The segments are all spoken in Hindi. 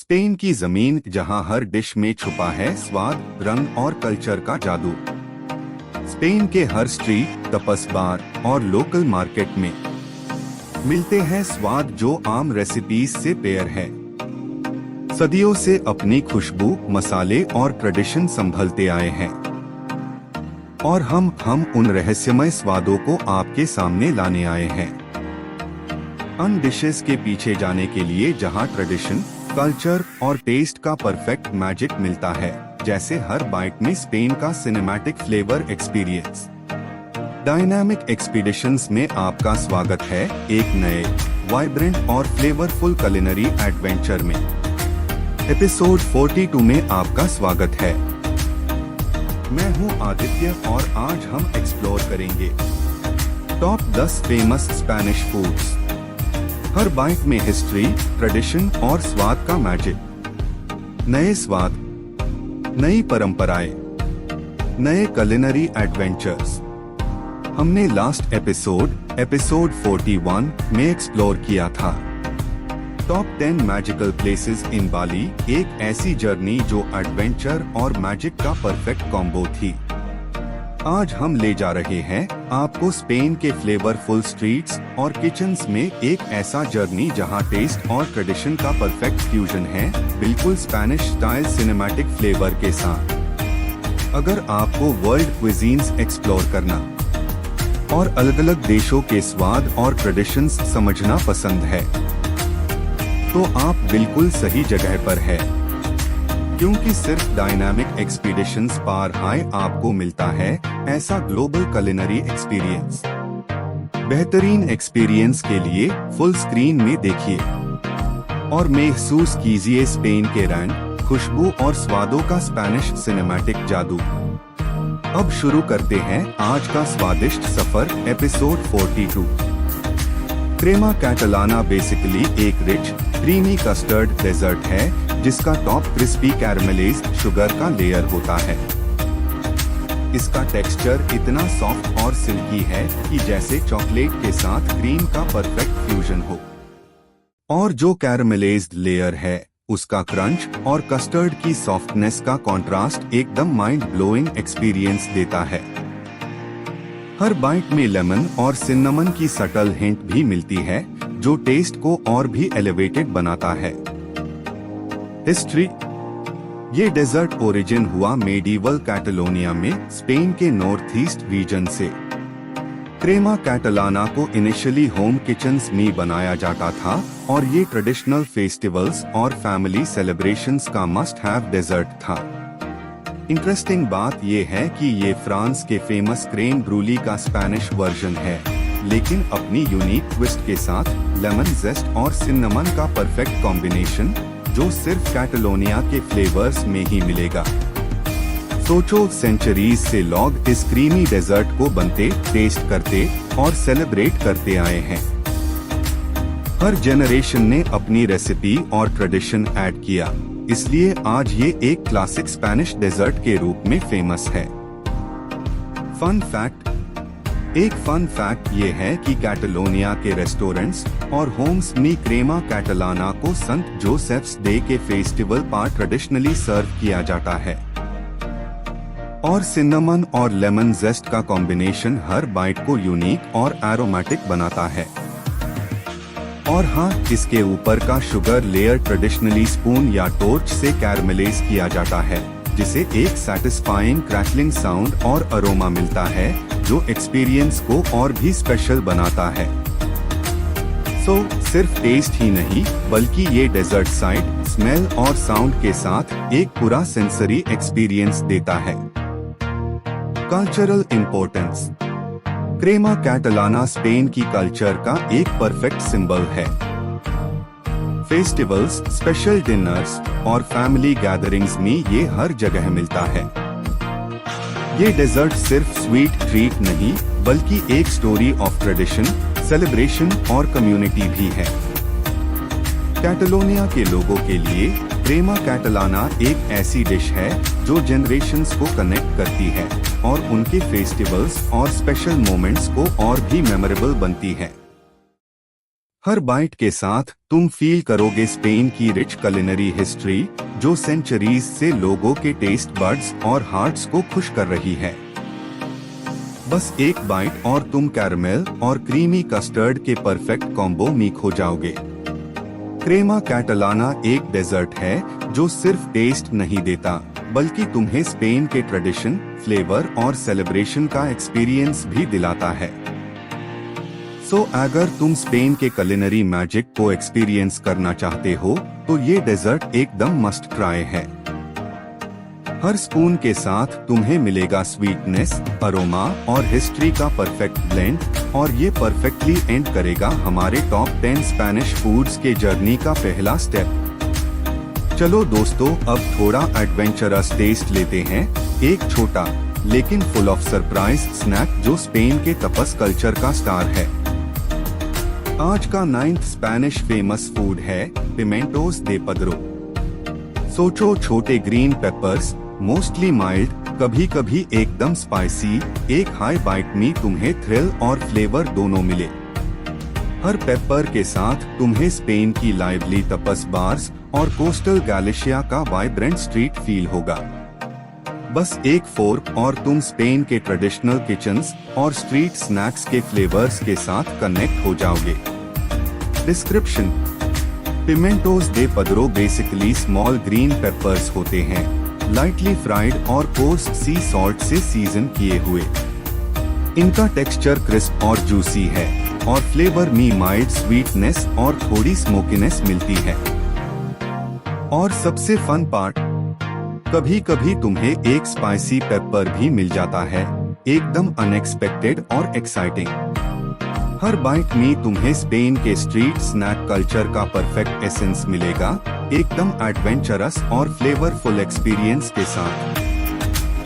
स्पेन की जमीन जहां हर डिश में छुपा है स्वाद, रंग और कल्चर का जादू। स्पेन के हर स्ट्रीट, तपस बार और लोकल मार्केट में मिलते हैं स्वाद जो आम रेसिपीज से पेयर है। सदियों से अपनी खुशबू, मसाले और ट्रेडिशन संभलते आए हैं और हम उन रहस्यमय स्वादों को आपके सामने लाने आए हैं। उन डिशेस के पीछे जाने के लिए जहां ट्रेडिशन, कल्चर और टेस्ट का परफेक्ट मैजिक मिलता है, जैसे हर बाइट में स्पेन का cinematic flavour experience. Dynamic expeditions में आपका स्वागत है एक नए, वाइब्रेंट और फ्लेवरफुल कुलिनरी एडवेंचर में। एपिसोड 42 में आपका स्वागत है। मैं हूं आदित्य और आज हम एक्सप्लोर करेंगे टॉप 10 फेमस स्पेनिश फूड्स। हर बाइट में हिस्ट्री, ट्रेडिशन और स्वाद का मैजिक। नए स्वाद, नई परंपराएं, नए कुलिनरी एडवेंचर्स। हमने लास्ट एपिसोड 41 में एक्सप्लोर किया था टॉप 10 मैजिकल प्लेसेस इन बाली, एक ऐसी जर्नी जो एडवेंचर और मैजिक का परफेक्ट कॉम्बो थी। आज हम ले जा रहे हैं आपको स्पेन के फ्लेवरफुल स्ट्रीट्स और किचन्स में एक ऐसा जर्नी जहां टेस्ट और ट्रेडिशन का परफेक्ट फ्यूजन है, बिल्कुल स्पेनिश स्टाइल सिनेमैटिक फ्लेवर के साथ। अगर आपको वर्ल्ड क्विजीन्स एक्सप्लोर करना और अलग अलग देशों के स्वाद और ट्रेडिशंस समझना पसंद है, तो आप बिल्कुल सही जगह पर है, क्योंकि सिर्फ डायनामिक एक्सपीडिशंस पार हाई आपको मिलता है ऐसा ग्लोबल कुलिनरी एक्सपीरियंस। बेहतरीन एक्सपीरियंस के लिए फुल स्क्रीन में देखिए और महसूस कीजिए स्पेन के रंग, खुशबू और स्वादों का स्पेनिश सिनेमैटिक जादू। अब शुरू करते हैं आज का स्वादिष्ट सफर। एपिसोड 42। क्रेमा कैटलाना बेसिकली एक रिच, क्रीमी कस्टर्ड डेजर्ट है जिसका टॉप क्रिस्पी कैरमलाइज्ड शुगर का लेयर होता है। इसका टेक्सचर इतना सॉफ्ट और सिल्की है कि जैसे चॉकलेट के साथ क्रीम का परफेक्ट फ्यूजन हो। और जो कैरमलाइज्ड लेयर है उसका क्रंच और कस्टर्ड की सॉफ्टनेस का कॉन्ट्रास्ट एकदम माइंड ब्लोइंग एक्सपीरियंस देता है। हर बाइट में लेमन और सिन्नमन की सटल हिंट भी मिलती है जो टेस्ट को और भी एलिवेटेड बनाता है। हिस्ट्री। ये डेजर्ट ओरिजिन हुआ मेडिवल कैटलोनिया में, स्पेन के नॉर्थ ईस्ट रीजन से। क्रेमा कैटलाना को इनिशियली होम किचन्स में बनाया जाता था और ये ट्रेडिशनल फेस्टिवल्स और फैमिली सेलिब्रेशंस का मस्ट हैव डेजर्ट था। इंटरेस्टिंग बात ये है कि ये फ्रांस के फेमस क्रेम ब्रूली का स्पेनिश वर्जन है, लेकिन अपनी यूनिक ट्विस्ट के साथ लेमन जेस्ट और सिन्नमन का परफेक्ट कॉम्बिनेशन जो सिर्फ कैटलोनिया के फ्लेवर्स में ही मिलेगा। सोचो, सेंचुरीज से लोग इस क्रीमी डेजर्ट को बनते, टेस्ट करते और सेलिब्रेट करते आए हैं। हर जनरेशन ने अपनी रेसिपी और ट्रेडिशन ऐड किया, इसलिए आज ये एक क्लासिक स्पेनिश डेजर्ट के रूप में फेमस है। Fun fact. एक फन फैक्ट ये है कि कैटलोनिया के रेस्टोरेंट्स और होम्स में क्रेमा कैटलाना को संत जोसेफ्स डे के फेस्टिवल पर ट्रेडिशनली सर्व किया जाता है। और सिन्नमन और लेमन जेस्ट का कॉम्बिनेशन हर बाइट को यूनिक और एरोमेटिक बनाता है। और हाँ, इसके ऊपर का शुगर लेयर ट्रेडिशनली स्पून या टॉर्च से कैरमलाइज किया जाता है, जिसे एक सैटिस्फाइंग क्रैकलिंग साउंड और अरोमा मिलता है जो एक्सपीरियंस को और भी स्पेशल बनाता है। सिर्फ टेस्ट ही नहीं, बल्कि ये डेजर्ट साइट, स्मेल और साउंड के साथ एक पूरा सेंसरी एक्सपीरियंस देता है। Cultural importance. Kramer catalana Spain की कल्चर का एक परफेक्ट सिंबल है। फेस्टिवल्स, स्पेशल डिनर्स और फैमिली गैदरिंग्स में ये हर जगह मिलता है। ये डेजर्ट सिर्फ स्वीट ट्रीट नहीं, बल्कि एक स्टोरी ऑफ ट्रेडिशन, सेलिब्रेशन और कम्युनिटी भी है। कैटलोनिया के लोगों के लिए क्रेमा कैटलाना एक ऐसी डिश है जो जनरेशंस को कनेक्ट करती है और उनके फेस्टिवल्स और स्पेशल मोमेंट्स को और भी मेमोरेबल बनती है। हर बाइट के साथ तुम फील करोगे स्पेन की रिच कुलिनरी हिस्ट्री, जो सेंचुरीज से लोगों के टेस्ट बड्स और हार्ट्स को खुश कर रही है। बस एक बाइट और तुम कैरमेल और क्रीमी कस्टर्ड के परफेक्ट कॉम्बो में खो जाओगे। क्रेमा कैटलाना एक डेजर्ट है जो सिर्फ टेस्ट नहीं देता, बल्कि तुम्हें स्पेन के ट्रेडिशन, फ्लेवर और सेलिब्रेशन का एक्सपीरियंस भी दिलाता है। अगर तुम स्पेन के कुलिनरी मैजिक को एक्सपीरियंस करना चाहते हो तो ये डेजर्ट एकदम मस्ट ट्राई है। हर स्पून के साथ तुम्हें मिलेगा स्वीटनेस, अरोमा और हिस्ट्री का परफेक्ट ब्लेंड, और ये परफेक्टली एंड करेगा हमारे टॉप 10 स्पेनिश फूड्स के जर्नी का पहला स्टेप। चलो दोस्तों, अब थोड़ा एडवेंचरस टेस्ट लेते हैं, एक छोटा लेकिन फुल ऑफ सरप्राइज स्नैक जो स्पेन के तपस कल्चर का स्टार है। आज का 9th स्पेनिश फेमस फूड है पिमेंटोस दे पद्रो। सोचो, छोटे ग्रीन पेपर्स, मोस्टली माइल्ड, कभी कभी एकदम स्पाइसी, एक हाई बाइट में तुम्हें थ्रिल और फ्लेवर दोनों मिले। हर पेपर के साथ तुम्हें स्पेन की लाइवली तपस बार्स और कोस्टल गैलिशिया का वाइब्रेंट स्ट्रीट फील होगा। बस एक फोर्क और तुम स्पेन के ट्रेडिशनल किचन्स और स्ट्रीट स्नैक्स के फ्लेवर्स के साथ कनेक्ट हो जाओगे। डिस्क्रिप्शन: पिमेंटोस दे पद्रो बेसिकली स्मॉल ग्रीन पेपर्स होते हैं, लाइटली फ्राइड और कोर्स सी सॉल्ट से सीजन किए हुए। इनका टेक्सचर क्रिस्प और जूसी है और फ्लेवर में माइल्ड स्वीटनेस और थोड़ी स्मोकीनेस मिलती है। और सबसे फन पार्ट, कभी कभी तुम्हें एक स्पाइसी पेपर भी मिल जाता है, एकदम अनएक्सपेक्टेड और एक्साइटिंग। हर बाइट में तुम्हें स्पेन के स्ट्रीट स्नैक कल्चर का परफेक्ट एसेंस मिलेगा, एकदम एडवेंचरस और फ्लेवरफुल एक्सपीरियंस के साथ।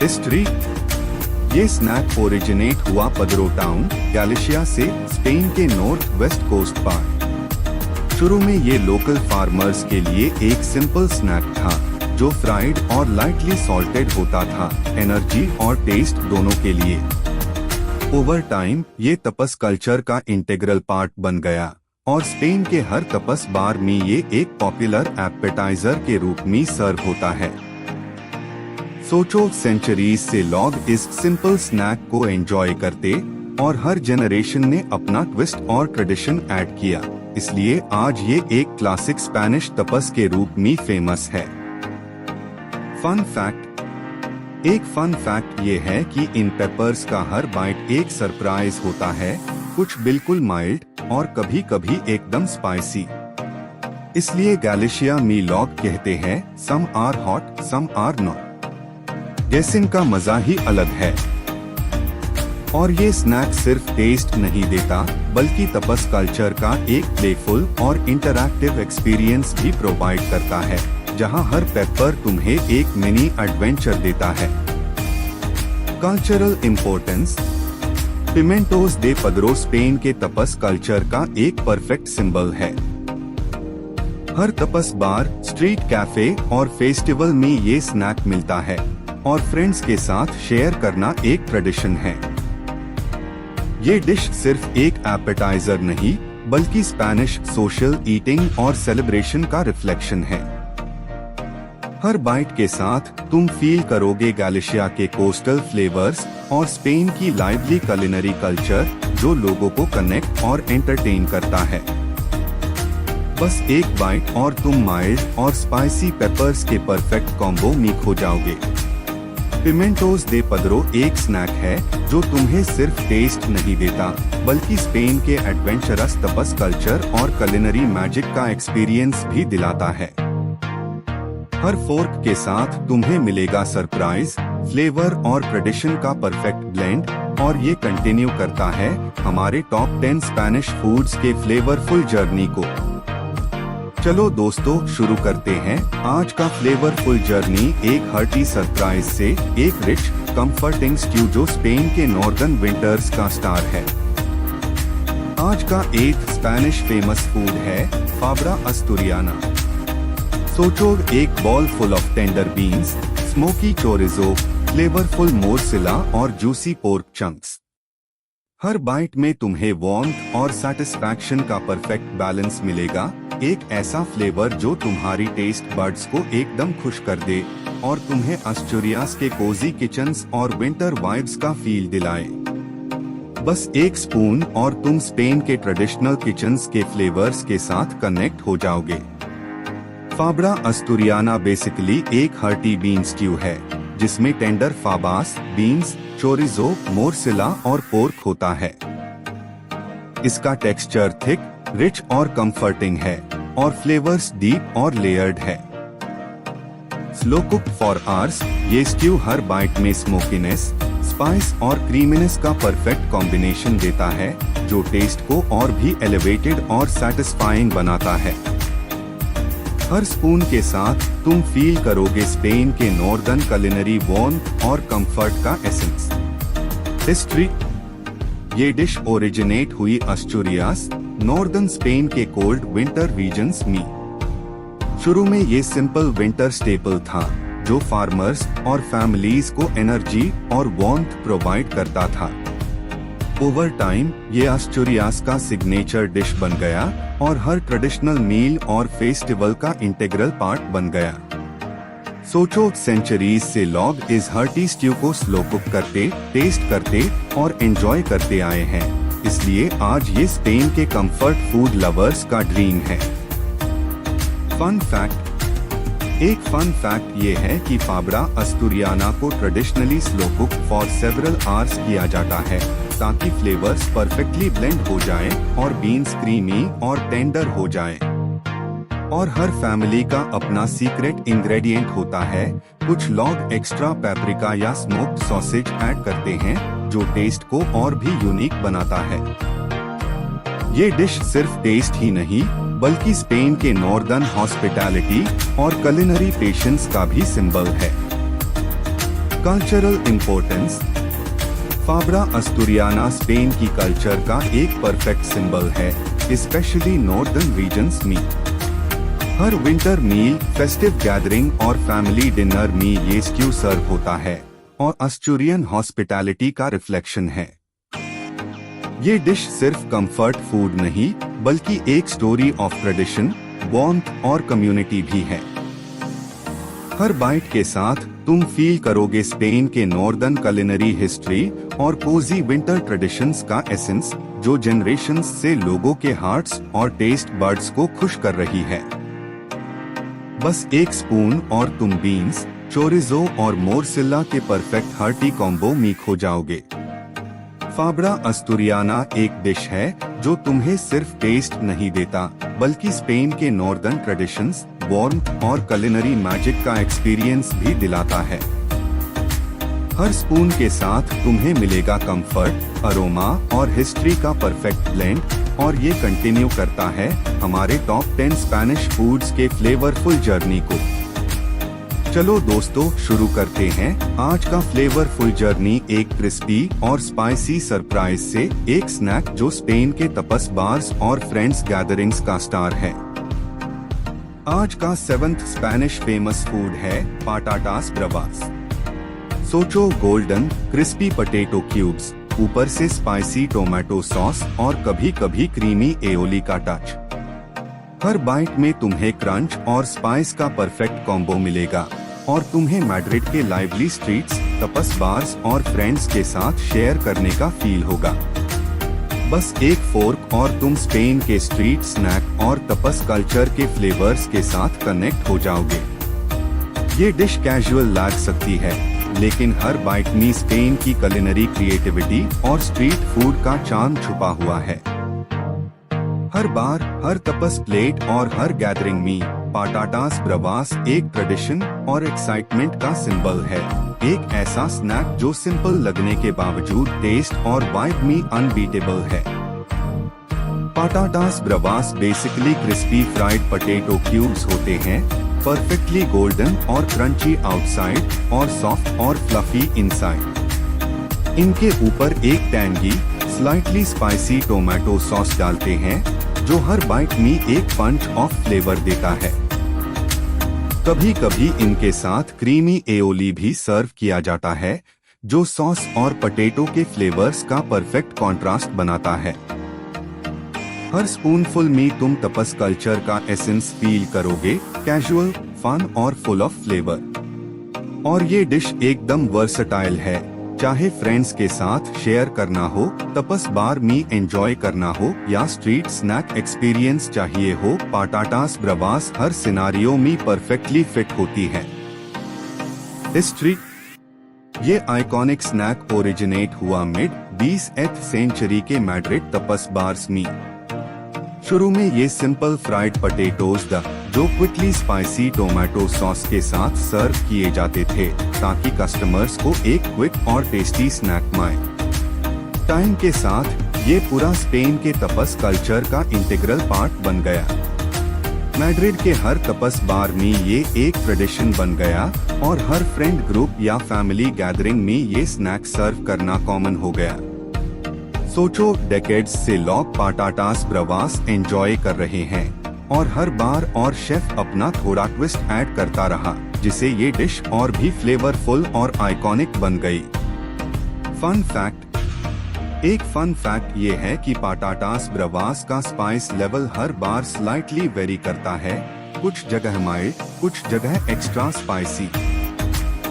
हिस्ट्री: ये स्नैक ओरिजिनेट हुआ पद्रो टाउन, गैलिशिया से, स्पेन के नॉर्थ वेस्ट कोस्ट पर। शुरू में ये लोकल फार्मर्स के लिए एक सिंपल स्नैक था जो फ्राइड और लाइटली सॉल्टेड होता था, एनर्जी और टेस्ट दोनों के लिए। ओवर टाइम ये तपस कल्चर का इंटीग्रल पार्ट बन गया और स्पेन के हर तपस बार में ये एक पॉपुलर एपेटाइजर के रूप में सर्व होता है। सोचो, सेंचुरीज से लोग इस सिंपल स्नैक को एंजॉय करते और हर जनरेशन ने अपना ट्विस्ट और ट्रेडिशन ऐड किया, इसलिए आज ये एक क्लासिक स्पेनिश तपस के रूप में फेमस है। फन फैक्ट: एक फन फैक्ट ये है कि इन पेपर्स का हर बाइट एक सरप्राइज होता है, कुछ बिल्कुल माइल्ड और कभी कभी एकदम स्पाइसी। इसलिए गैलिशिया में लोग कहते हैं some are hot some are not. Guessing का मजा ही अलग है। और ये स्नैक सिर्फ टेस्ट नहीं देता, बल्कि तपस कल्चर का एक प्लेफुल और इंटरैक्टिव एक्सपीरियंस भी प्रोवाइड करता है, जहां हर पेपर तुम्हें एक मिनी एडवेंचर देता है। कल्चरल इम्पोर्टेंस: पिमेंटोस दे पद्रो स्पेन के तपस कल्चर का एक परफेक्ट सिंबल है। हर तपस बार, स्ट्रीट कैफे और फेस्टिवल में ये स्नैक मिलता है और फ्रेंड्स के साथ शेयर करना एक ट्रेडिशन है। ये डिश सिर्फ एक एपेटाइजर नहीं, बल्कि स्पेनिश सोशल ईटिंग और सेलिब्रेशन का रिफ्लेक्शन है। हर बाइट के साथ तुम फील करोगे गैलिशिया के कोस्टल फ्लेवर्स और स्पेन की लाइवली कुलिनरी कल्चर, जो लोगों को कनेक्ट और एंटरटेन करता है। बस एक बाइट और तुम माइल्ड और स्पाइसी पेपर्स के परफेक्ट कॉम्बो में खो जाओगे। पिमेंटोस दे पद्रो एक स्नैक है जो तुम्हें सिर्फ टेस्ट नहीं देता, बल्कि स्पेन के एडवेंचरस तपस कल्चर और कुलिनरी मैजिक का एक्सपीरियंस भी दिलाता है। हर फोर्क के साथ तुम्हें मिलेगा सरप्राइज, फ्लेवर और ट्रेडिशन का परफेक्ट ब्लेंड, और ये कंटिन्यू करता है हमारे टॉप 10 स्पेनिश फूड्स के फ्लेवरफुल जर्नी को। चलो दोस्तों, शुरू करते हैं आज का फ्लेवरफुल जर्नी एक हार्टी सरप्राइज से, एक रिच कंफर्टिंग स्ट्यू जो स्पेन के नॉर्दर्न विंटर्स का स्टार है। आज का 8th स्पेनिश फेमस फूड है फाब्रा अस्तुरियाना। सोचो, एक ball full of tender beans, smoky chorizo, flavourful मोरसिला और जूसी पोर्क चंक्स। हर बाइट में तुम्हें वार्मथ और सैटिस्फैक्शन का परफेक्ट बैलेंस मिलेगा। एक ऐसा फ्लेवर जो तुम्हारी टेस्ट बड्स को एकदम खुश कर दे और तुम्हें एस्टूरियास के कोजी किचन्स और विंटर वाइब्स का फील दिलाए। बस एक स्पून और तुम स्पेन के ट्रेडिशनल किचन्स के फ्लेवर्स के साथ कनेक्ट हो जाओगे। फाब्रा अस्तुरियाना बेसिकली एक हर्टी बीन स्ट्यू है जिसमें टेंडर फाबास, बीन्स, चोरिजो, मोरसिला और पोर्क होता है। इसका टेक्सचर थिक, रिच और कंफर्टिंग है और फ्लेवर्स डीप और लेयर्ड है। स्लो कुक फॉर आवर्स, ये स्ट्यू हर बाइट में स्मोकीनेस, स्पाइस और क्रीमीनेस का परफेक्ट कॉम्बिनेशन देता है जो टेस्ट को और भी एलिवेटेड और सेटिस्फाइंग बनाता है। हर स्पून के साथ तुम फील करोगे स्पेन के नॉर्दर्न कुलिनरी वार्मथ और कंफर्ट का एसेंस। हिस्ट्री, ये डिश ओरिजिनेट हुई एस्टूरियास, नॉर्दर्न स्पेन के कोल्ड विंटर रीजन्स में। शुरू में ये सिंपल विंटर स्टेपल था जो फार्मर्स और फैमिलीज को एनर्जी और वार्मथ प्रोवाइड करता था। ओवर टाइम ये एस्टूरियास का सिग्नेचर डिश बन गया और हर ट्रेडिशनल मील और फेस्टिवल का इंटीग्रल पार्ट बन गया। सोचो, सेंचुरीज से लोग इस हर्टी स्ट्यू को स्लो कुक करते, टेस्ट करते और एंजॉय करते आए हैं, इसलिए आज ये स्पेन के कंफर्ट फूड लवर्स का ड्रीम है। फन फैक्ट, एक फन फैक्ट ये है कि फाब्रा अस्तुरियाना को traditionally slow cook for several hours किया जाता है ताकि फ्लेवर्स परफेक्टली ब्लेंड हो जाएं और बीन्स क्रीमी और टेंडर हो जाएं। और हर फैमिली का अपना सीक्रेट इंग्रेडिएंट होता है। कुछ लोग एक्स्ट्रा पेपरिका या स्मोक्ड सॉसेज ऐड करते हैं जो टेस्ट को और भी यूनिक बनाता है। ये डिश सिर्फ टेस्ट ही नहीं बल्कि स्पेन के नॉर्दर्न हॉस्पिटैलिटी और कुलिनरी पेशेंस का भी सिंबल है। कल्चरल इम्पोर्टेंस, फाब्रा अस्तुरियाना स्पेन की कल्चर का एक परफेक्ट सिंबल है, स्पेशली नॉर्दर्न रीजन्स में। हर विंटर मील, फेस्टिव गैदरिंग और फैमिली डिनर में ये स्ट्यू सर्व होता है और एस्टूरियन हॉस्पिटैलिटी का रिफ्लेक्शन है। ये डिश सिर्फ कंफर्ट फूड नहीं बल्कि एक स्टोरी ऑफ ट्रेडिशन, वार्मथ और कम्युनिटी भी है। हर बाइट के साथ तुम फील करोगे स्पेन के नॉर्दर्न कुलिनरी हिस्ट्री और कोजी विंटर ट्रेडिशंस का एसेंस जो जनरेशंस से लोगों के हार्ट्स और टेस्ट बड्स को खुश कर रही है। बस एक स्पून और तुम बीन्स, चोरिजो और मोरसिला के परफेक्ट हार्टी कॉम्बो में खो जाओगे। फाब्रा अस्तुरियाना एक डिश है जो तुम्हें सिर्फ टेस्ट नहीं देता बल्कि स्पेन के नॉर्दर्न ट्रेडिशंस, वार्मथ और कुलिनरी मैजिक का एक्सपीरियंस भी दिलाता है। हर स्पून के साथ तुम्हें मिलेगा कंफर्ट, अरोमा और हिस्ट्री का परफेक्ट ब्लेंड और ये कंटिन्यू करता है हमारे टॉप 10 स्पेनिश फूड्स के फ्लेवरफुल जर्नी को। चलो दोस्तों, शुरू करते हैं आज का फ्लेवरफुल जर्नी एक क्रिस्पी और स्पाइसी सरप्राइज से, एक स्नैक जो स्पेन के तपस बार्स और फ्रेंड्स गैदरिंग्स का स्टार है। आज का 7th स्पेनिश फेमस फूड है पाटाटास ब्रावास। सोचो, गोल्डन क्रिस्पी पोटैटो क्यूब्स, ऊपर से स्पाइसी टोमेटो सॉस और कभी कभी क्रीमी एओली का टच। हर बाइट में तुम्हें क्रंच और स्पाइस का परफेक्ट कॉम्बो मिलेगा और तुम्हें मैड्रिड के लाइवली स्ट्रीट्स, तपस बार्स और फ्रेंड्स के साथ शेयर करने का फील होगा। बस एक फोर्क और तुम स्पेन के स्ट्रीट स्नैक और तपस कल्चर के फ्लेवर्स के साथ कनेक्ट हो जाओगे। ये डिश कैजुअल लग सकती है लेकिन हर बाइट में स्पेन की कुलिनरी क्रिएटिविटी और स्ट्रीट फूड का चार्म छुपा हुआ है। हर बार, हर तपस प्लेट और हर गैदरिंग में पाटाटास ब्रावास एक ट्रेडिशन और एक्साइटमेंट का सिंबल है। एक ऐसा स्नैक जो सिंपल लगने के बावजूद टेस्ट और वाइब में अनबीटेबल है। पाटाटास ब्रावास basically crispy fried potato cubes होते हैं, परफेक्टली गोल्डन और क्रंची आउटसाइड और सॉफ्ट और फ्लफी इनसाइड। इनके ऊपर एक tangy, slightly spicy tomato sauce डालते हैं जो हर बाइट में एक पंच ऑफ फ्लेवर देता है। कभी कभी इनके साथ क्रीमी एओली भी सर्व किया जाता है जो सॉस और पोटैटो के फ्लेवर्स का परफेक्ट कॉन्ट्रास्ट बनाता है। हर स्पूनफुल में तुम तपस कल्चर का एसेंस फील करोगे, कैजुअल, फन और फुल ऑफ फ्लेवर। और ये डिश एकदम वर्सटाइल है, चाहे फ्रेंड्स के साथ शेयर करना हो, तपस बार में एंजॉय करना हो या स्ट्रीट स्नैक एक्सपीरियंस चाहिए हो, पाटाटास ब्रावास हर सिनारियो में परफेक्टली फिट होती है। हिस्ट्री। ये आइकॉनिक स्नैक ओरिजिनेट हुआ मिड 20th सेंचुरी के मैड्रिड तपस बार्स में। शुरू में ये सिंपल फ्राइड पोटैटोज जो क्विकली स्पाइसी टोमेटो सॉस के साथ सर्व किए जाते थे, ताकि कस्टमर्स को एक क्विक और टेस्टी स्नैक मिले। टाइम के साथ ये पूरा स्पेन के तपस कल्चर का इंटीग्रल पार्ट बन गया। मैड्रिड के हर तपस बार में ये एक ट्रेडिशन बन गया और हर फ्रेंड ग्रुप या फैमिली गैदरिंग में ये स्नैक सर्व करना कॉमन हो गया। सोचो, डेकेड्स से लोग पाटाटास ब्रावास एंजॉय कर रहे हैं और हर बार और शेफ अपना थोड़ा ट्विस्ट ऐड करता रहा, जिसे ये डिश और भी फ्लेवरफुल और आइकॉनिक बन गई। Fun fact. एक फन फैक्ट ये है कि पाटाटास ब्रावास का स्पाइस लेवल हर बार स्लाइटली वेरी करता है, कुछ जगह माइल्ड, कुछ जगह एक्स्ट्रा स्पाइसी।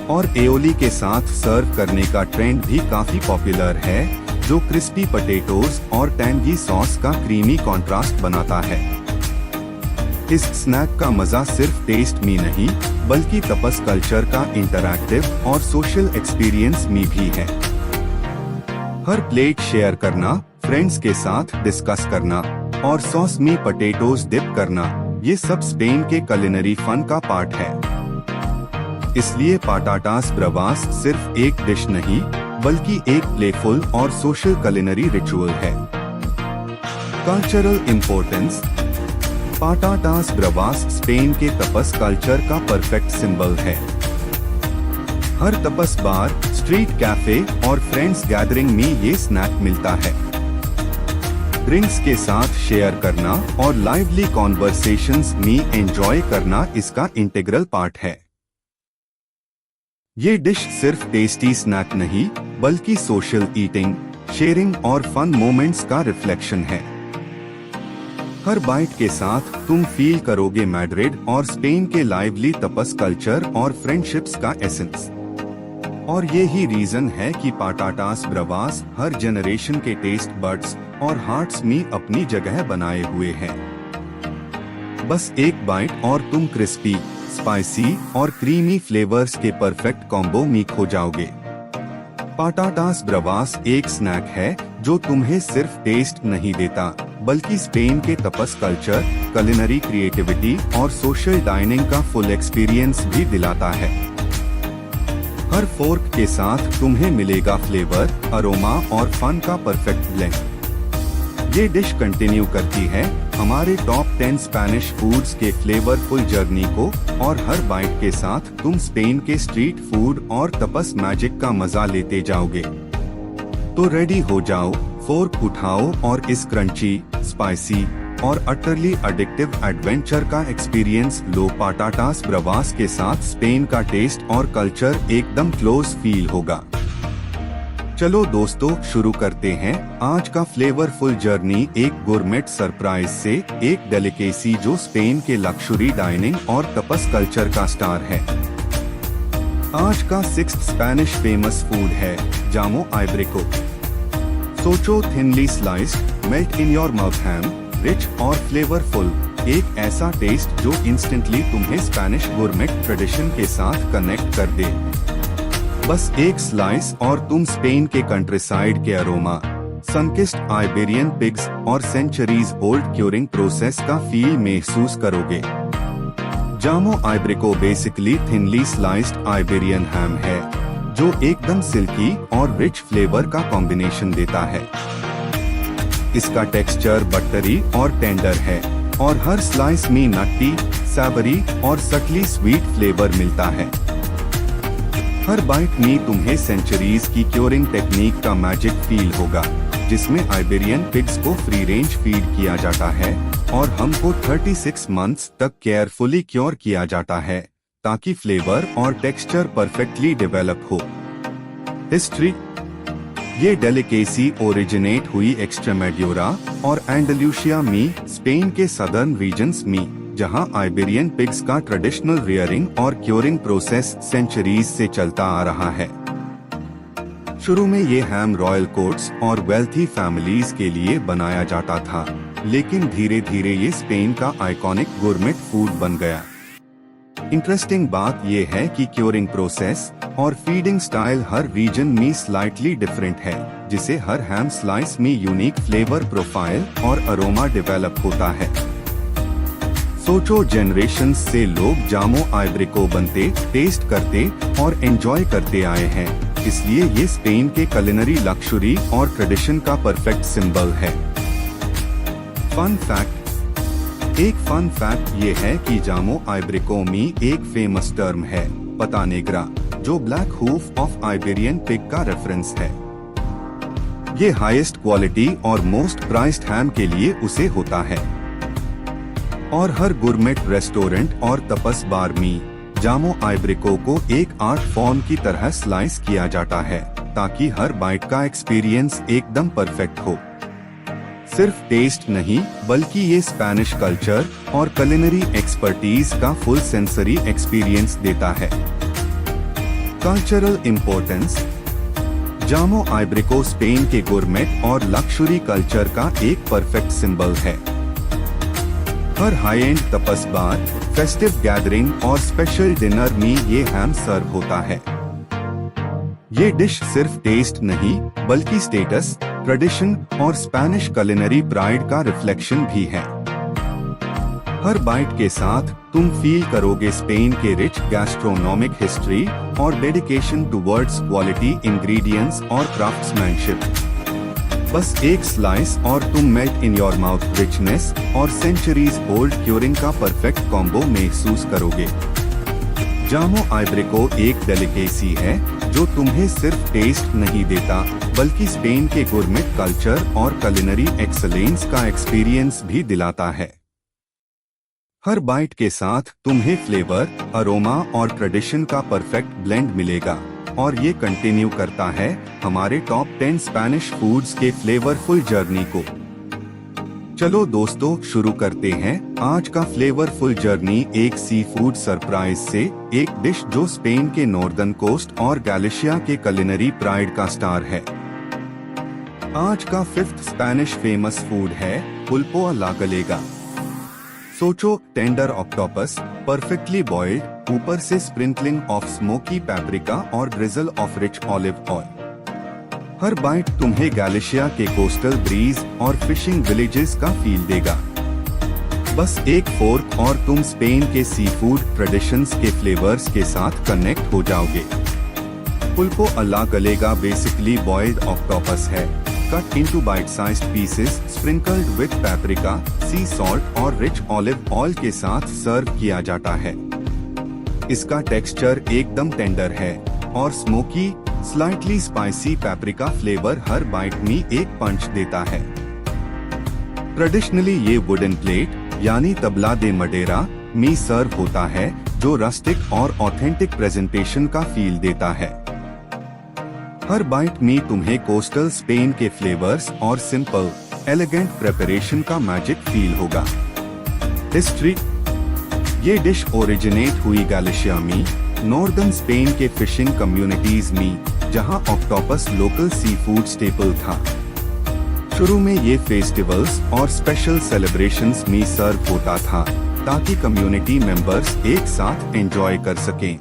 और एओली के साथ सर्व करने का ट्रेंड भी काफी पॉपुलर है, जो क्रिस्पी पोटैटोज और टैंगी सॉस का क्रीमी कॉन्ट्रास्ट बनाता है। इस स्नैक का मजा सिर्फ टेस्ट में नहीं, बल्कि तपस कल्चर का इंटरैक्टिव और सोशल एक्सपीरियंस में भी है। हर प्लेट शेयर करना, फ्रेंड्स के साथ डिस्कस करना और सॉस में पोटैटोज डिप करना, ये सब स्पेन के कुलिनरी फन का पार्ट है। इसलिए पाटाटास ब्रावास सिर्फ एक डिश नहीं, बल्कि एक प्लेफुल और सोशल कुलिनरी रिचुअल है। Cultural importance. पाटाटास ब्रावास स्पेन के तपस कल्चर का परफेक्ट सिंबल है। हर तपस बार, स्ट्रीट कैफे और फ्रेंड्स गैदरिंग में ये स्नैक मिलता है। ड्रिंक्स के साथ शेयर करना और लाइवली कॉन्वर्सेशंस में एंजॉय करना इसका इंटीग्रल पार्ट है। ये डिश सिर्फ टेस्टी स्नैक नहीं, बल्कि सोशल ईटिंग, शेयरिंग और फन मोमेंट्स का रिफ्लेक्शन है। हर बाइट के साथ तुम फील करोगे मैड्रिड और स्पेन के लाइवली तपस कल्चर और फ्रेंडशिप्स का एसेंस। और ये ही रीजन है कि पाटाटास ब्रावास हर जनरेशन के टेस्ट बड्स और हार्ट्स में अपनी जगह बनाए हुए हैं। बस एक बाइट और तुम क्रिस्पी, स्पाइसी और क्रीमी फ्लेवर्स के परफेक्ट कॉम्बो में खो जाओगे। पाटाटास ब्रावास एक स्नैक है जो तुम्हें सिर्फ टेस्ट नहीं देता, बल्कि स्पेन के तपस कल्चर, कुलिनरी क्रिएटिविटी और सोशल डाइनिंग का फुल एक्सपीरियंस भी दिलाता है। हर फोर्क के साथ तुम्हें मिलेगा फ्लेवर, अरोमा और फन का परफेक्ट ब्लेंड। ये डिश कंटिन्यू करती है हमारे टॉप 10 स्पेनिश फूड्स के फ्लेवरफुल जर्नी को, और हर बाइट के साथ तुम स्पेन के स्ट्रीट फूड और तपस मैजिक का मजा लेते जाओगे। तो रेडी हो जाओ, फोर्क उठाओ और इस क्रंची, स्पाइसी और अटरली एडिक्टिव एडवेंचर का एक्सपीरियंस लो। पाटाटास ब्रावास के साथ स्पेन का टेस्ट और कल्चर एकदम क्लोज फील होगा। चलो दोस्तों, शुरू करते हैं आज का फ्लेवरफुल जर्नी एक गुरमेट सरप्राइज से एक डेलिकेसी जो स्पेन के लक्जरी डाइनिंग और तपस कल्चर का स्टार है। आज का 6th स्पेनिश फेमस फूड है जामो आइब्रिको। सोचो, thinly sliced, melt in your mouth ham, rich और फ्लेवरफुल, एक ऐसा टेस्ट जो इंस्टेंटली तुम्हें स्पेनिश गुरमेट ट्रेडिशन के साथ कनेक्ट कर दे। बस एक स्लाइस और तुम स्पेन के कंट्रीसाइड के अरोमा, सनकिस्ड आइबेरियन पिग्स और सेंचुरीज ओल्ड क्यूरिंग प्रोसेस का फील महसूस करोगे। जामो आइब्रिको बेसिकली थिनली स्लाइस्ड आइबेरियन हैम है, जो एकदम सिल्की और रिच फ्लेवर का कॉम्बिनेशन देता है। इसका टेक्सचर बटरी और टेंडर है और हर स्लाइस में नट्टी, सैवरी और सटली स्वीट फ्लेवर मिलता है। हर बाइट में तुम्हें सेंचुरीज की क्योरिंग टेक्निक का मैजिक फील होगा, जिसमें आइबेरियन पिग्स को फ्री रेंज फीड किया जाता है और हमको 36 मंथ्स तक केयरफुली क्योर किया जाता है, ताकि फ्लेवर और टेक्सचर परफेक्टली डेवलप हो। हिस्ट्री। ये डेलिकेसी ओरिजिनेट हुई एक्सट्रेमेड्यूरा और एंडलूसिया में, स्पेन के सदर्न रीजन्स में, जहां आइबेरियन पिग्स का ट्रेडिशनल रियरिंग और क्योरिंग प्रोसेस सेंचुरीज से चलता आ रहा है। शुरू में ये हैम रॉयल कोर्ट्स और वेल्थी फैमिलीज के लिए बनाया जाता था, लेकिन धीरे धीरे ये स्पेन का आइकॉनिक गुरमेट फूड बन गया। इंटरेस्टिंग बात यह है कि क्योरिंग प्रोसेस और फीडिंग स्टाइल हर रीजन में स्लाइटली डिफरेंट है, जिसे हर हैम स्लाइस में यूनिक फ्लेवर प्रोफाइल और अरोमा डेवलप होता है। सोचो, जनरेशंस से लोग जामो आइब्रिको बनते, टेस्ट करते और एंजॉय करते आए हैं, इसलिए ये स्पेन के कुलिनरी लक्ष्री और ट्रेडिशन का परफेक्ट सिंबल है। Fun fact. एक फन फैक्ट ये है कि जामो आइब्रिको में एक फेमस टर्म है, पता नेग्रा, जो black hoof of Iberian pig का रेफरेंस है। ये हाईएस्ट क्वालिटी और मोस्ट प्राइस्ड हैम के लिए उसे होता है। और हर गुरमेट रेस्टोरेंट और तपस बार में जामो आइब्रिको को एक आर्ट फॉर्म की तरह स्लाइस किया जाता है, ताकि हर बाइट का एक्सपीरियंस एकदम परफेक्ट हो। सिर्फ टेस्ट नहीं, बल्कि ये स्पेनिश कल्चर और कुलिनरी एक्सपर्टीज का फुल सेंसरी एक्सपीरियंस देता है। Cultural importance. जामो आइब्रिको स्पेन के गुरमेट और लक्ष्री कल्चर का एक परफेक्ट सिंबल है। हर high end tapas bar, festive gathering और स्पेशल डिनर में ये हैम सर्व होता है। ये डिश सिर्फ टेस्ट नहीं, बल्कि स्टेटस, ट्रेडिशन और स्पेनिश कुलिनरी प्राइड का रिफ्लेक्शन भी है। हर बाइट के साथ तुम फील करोगे स्पेन के रिच गैस्ट्रोनॉमिक हिस्ट्री और डेडिकेशन टुवर्ड्स क्वालिटी इंग्रेडिएंट्स और क्राफ्ट्समैनशिप। बस एक स्लाइस और तुम melt in your mouth richness और सेंचुरीज ओल्ड क्योरिंग का परफेक्ट कॉम्बो महसूस करोगे। जामो आइब्रिको एक डेलिकेसी है जो तुम्हें सिर्फ टेस्ट नहीं देता, बल्कि स्पेन के गुरमेट कल्चर और कुलिनरी एक्सीलेंस का एक्सपीरियंस भी दिलाता है। हर बाइट के साथ तुम्हें फ्लेवर, अरोमा और ट्रेडिशन का परफेक्ट ब्लेंड मिलेगा, और ये कंटिन्यू करता है हमारे टॉप 10 स्पेनिश फूड्स के फ्लेवरफुल जर्नी को। चलो दोस्तों, शुरू करते हैं आज का फ्लेवरफुल जर्नी एक सी फूड सरप्राइज से, एक डिश जो स्पेन के नॉर्दर्न कोस्ट और गैलिशिया के कुलिनरी प्राइड का स्टार है। आज का 5th स्पेनिश फेमस फूड है पुल्पो आ ला गलेगा। सोचो, टेंडर ऑक्टोपस, परफेक्टली बॉइल्ड, ऊपर से स्प्रिंकलिंग ऑफ स्मोकी पैप्रिका और drizzle of rich olive oil. हर बाइट तुम्हें गैलिशिया के कोस्टल ब्रीज और फिशिंग विलेजेस का फील देगा। बस एक फोर्क और तुम स्पेन के सी फूड ट्रेडिशंस के फ्लेवर्स के साथ कनेक्ट हो जाओगे। Pulpo a la gallega basically boiled octopus है, cut into bite sized pieces, sprinkled with paprika, sea salt और रिच ऑलिव ऑयल के साथ सर्व किया जाता है। इसका टेक्सचर एकदम टेंडर है और smoky, slightly spicy paprika flavour हर बाइट में एक पंच देता है। ट्रेडिशनली ये वुडन प्लेट यानी तबला दे मडेरा में सर्व होता है, जो रस्टिक और ऑथेंटिक प्रेजेंटेशन का फील देता है। हर बाइट में तुम्हें कोस्टल स्पेन के फ्लेवर्स और सिंपल, एलिगेंट प्रिपरेशन का मैजिक फील होगा। हिस्ट्री। ये डिश ओरिजिनेट हुई गैलिशिया में, नॉर्दर्न स्पेन के फिशिंग कम्युनिटीज में, जहां octopus local sea food staple था। शुरू में ये फेस्टिवल्स और स्पेशल सेलिब्रेशंस में सर्व होता था, ताकि कम्युनिटी मेंबर्स एक साथ एंजॉय कर सकें।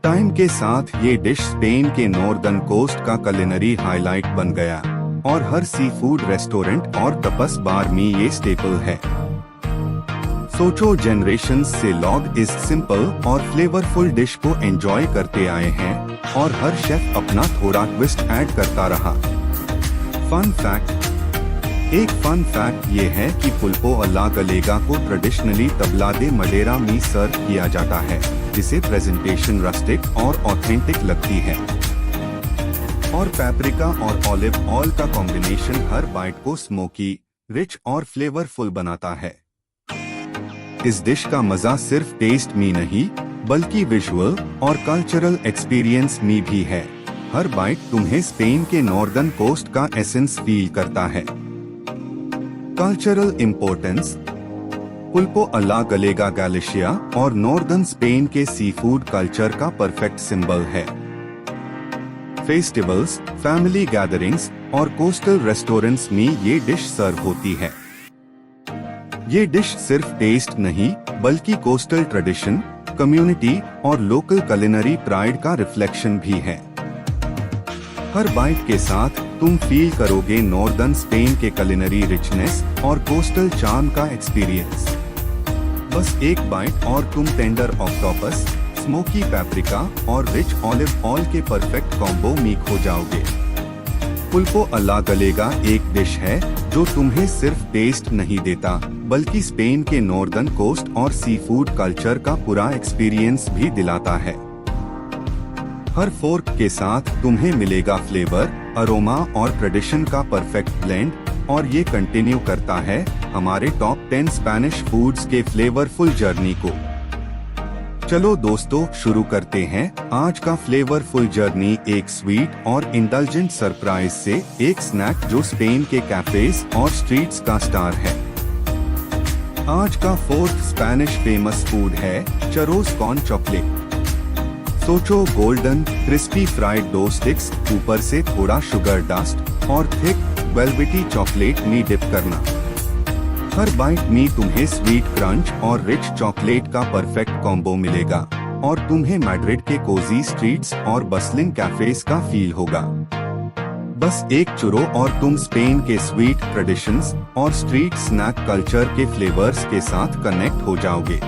टाइम के साथ ये डिश स्पेन के नॉर्दर्न कोस्ट का कुलिनरी हाईलाइट बन गया, और हर सी फूड रेस्टोरेंट और तपस बार में ये स्टेपल है। सोचो, जनरेशंस से लोग इस सिंपल और फ्लेवरफुल डिश को एंजॉय करते आए हैं, और हर शेफ अपना थोड़ा ट्विस्ट ऐड करता रहा। Fun fact. एक फन फैक्ट ये है कि पुल्पो आ ला गलेगा को ट्रेडिशनली तबला दे मडेरा में सर्व किया जाता है, जिसे प्रेजेंटेशन रस्टिक और ऑथेंटिक लगती है। और पैप्रिका और ऑलिव ऑयल का कॉम्बिनेशन हर बाइट को स्मोकी, रिच और फ्लेवरफुल बनाता है। इस डिश का मजा सिर्फ टेस्ट में नहीं, बल्कि विजुअल और कल्चरल एक्सपीरियंस में भी है। हर बाइट तुम्हें स्पेन के नॉर्दर्न कोस्ट का एसेंस फील करता है। Cultural importance. पुल्पो अला गलेगा गैलिशिया और नॉर्दर्न स्पेन के सी फूड कल्चर का परफेक्ट सिंबल है। फेस्टिवल्स, फैमिली गैदरिंग्स और कोस्टल रेस्टोरेंट्स में ये डिश सर्व होती है। ये डिश सिर्फ टेस्ट नहीं बल्कि कोस्टल ट्रेडिशन, कम्युनिटी और लोकल कुलिनरी प्राइड का रिफ्लेक्शन भी है। हर बाइट के साथ तुम फील करोगे नॉर्दर्न स्पेन के कुलिनरी रिचनेस और कोस्टल चार्म का एक्सपीरियंस। बस एक बाइट और तुम टेंडर ऑक्टोपस, स्मोकी पैप्रिका और रिच ऑलिव ऑयल के परफेक्ट कॉम्बो में खो जाओगे। पुल्पो अला गलेगा एक डिश है जो तुम्हें सिर्फ टेस्ट नहीं देता बल्कि स्पेन के नॉर्दर्न कोस्ट और सी फूड कल्चर का पूरा एक्सपीरियंस भी दिलाता है। हर फोर्क के साथ तुम्हें मिलेगा फ्लेवर, अरोमा और ट्रेडिशन का परफेक्ट ब्लेंड, और ये कंटिन्यू करता है हमारे टॉप 10 स्पेनिश फूड्स के फ्लेवरफुल जर्नी को। चलो दोस्तों, शुरू करते हैं आज का फ्लेवरफुल जर्नी एक स्वीट और इंडल्जेंट सरप्राइज से, एक स्नैक जो स्पेन के कैफेज और स्ट्रीट्स का स्टार है। आज का फोर्थ स्पेनिश फेमस फूड है चरोस कॉर्न चॉकलेट। सोचो, golden crispy fried dough sticks, ऊपर से थोड़ा शुगर डस्ट और थिक वेलवेटी चॉकलेट में डिप करना। हर बाइट में तुम्हें स्वीट क्रंच और रिच चॉकलेट का परफेक्ट कॉम्बो मिलेगा और तुम्हें मैड्रिड के कोजी स्ट्रीट्स और बस्लिंग कैफेज का फील होगा। बस एक चुरो और तुम स्पेन के स्वीट ट्रेडिशंस और स्ट्रीट स्नैक कल्चर के फ्लेवर्स के साथ कनेक्ट हो जाओगे।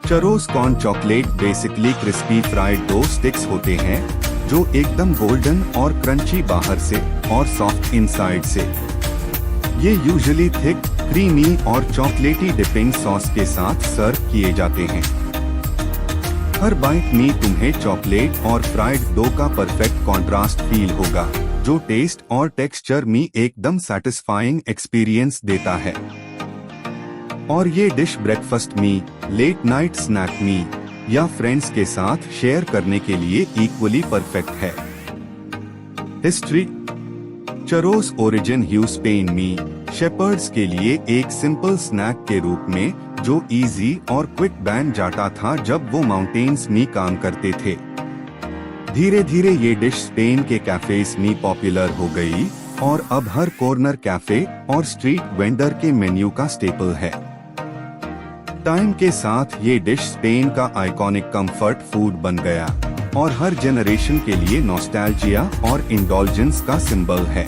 चरोस corn chocolate basically crispy fried dough sticks होते हैं जो एकदम गोल्डन और क्रंची बाहर से और सॉफ्ट इनसाइड से। ये यूजुअली थिक, क्रीमी और चॉकलेटी डिपिंग सॉस के साथ सर्व किए जाते हैं। हर बाइट में तुम्हें चॉकलेट और फ्राइड डो का परफेक्ट कॉन्ट्रास्ट फील होगा जो टेस्ट और टेक्सचर में एकदम सैटिस्फाइंग एक्सपीरियंस देता है। और ये डिश ब्रेकफास्ट में, लेट नाइट स्नैक में या फ्रेंड्स के साथ शेयर करने के लिए इक्वली परफेक्ट है। हिस्ट्री। चरोस ओरिजिन ह्यू स्पेन में शेपर्ड्स के लिए एक सिंपल स्नैक के रूप में जो इजी और क्विक बन जाता था जब वो माउंटेन्स में काम करते थे। धीरे धीरे ये डिश स्पेन के कैफेज में पॉपुलर हो गई और अब हर कॉर्नर कैफे और स्ट्रीट वेंडर के मेन्यू का स्टेपल है। टाइम के साथ ये डिश स्पेन का आइकॉनिक कंफर्ट फूड बन गया और हर जनरेशन के लिए नॉस्टैल्जिया और इंडल्जेंस का सिंबल है।